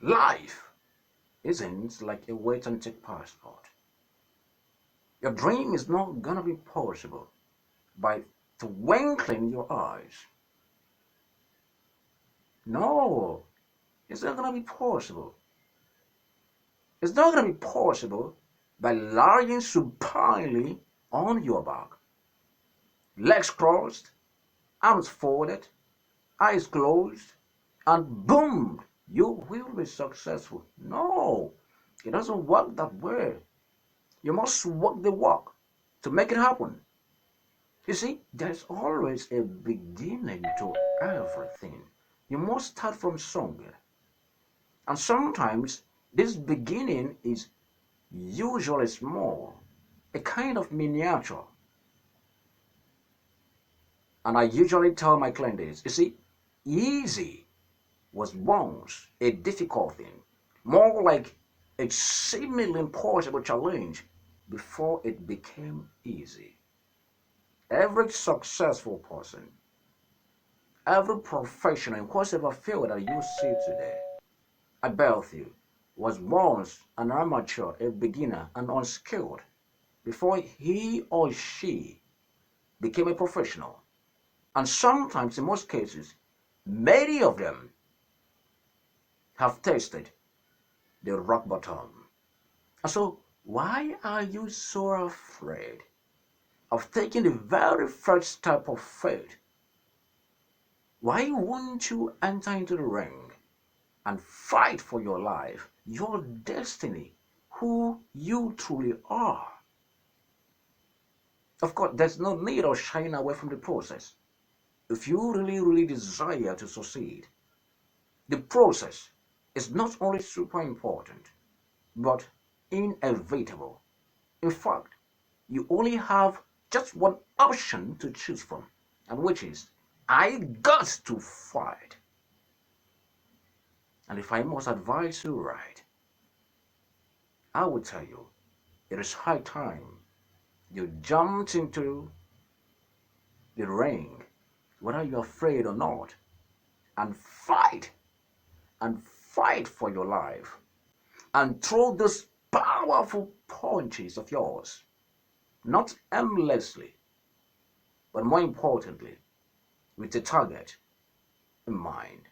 Life isn't like a wait and take passport. Your dream is not gonna be possible by twinkling your eyes. No, it's not gonna be possible. It's not gonna be possible by lying supinely on your back, legs crossed, arms folded, eyes closed, and boom, you will be successful. No, it doesn't work that way. You must walk the walk to make it happen. You see, there's always a beginning to everything. You must start from somewhere. And sometimes this beginning is usually small, a kind of miniature. And I usually tell my clients this. You see, easy was once a difficult thing, more like a seemingly impossible challenge before it became easy. Every successful person, every professional in whatever field that you see today, I bet you, was once an amateur, a beginner, and unskilled before he or she became a professional. And sometimes, in most cases, many of them have tasted the rock bottom. And so, why are you so afraid of taking the very first step of faith? Why won't you enter into the ring and fight for your life, your destiny, who you truly are? Of course, there's no need of shying away from the process. If you really desire to succeed, the process is not only super important, but inevitable. In fact, you only have just one option to choose from, and which is I got to fight. And if I must advise you right, I would tell you it is high time you jumped into the ring, whether you're afraid or not, and fight for your life and throw those powerful punches of yours, not aimlessly, but more importantly, with a target in mind.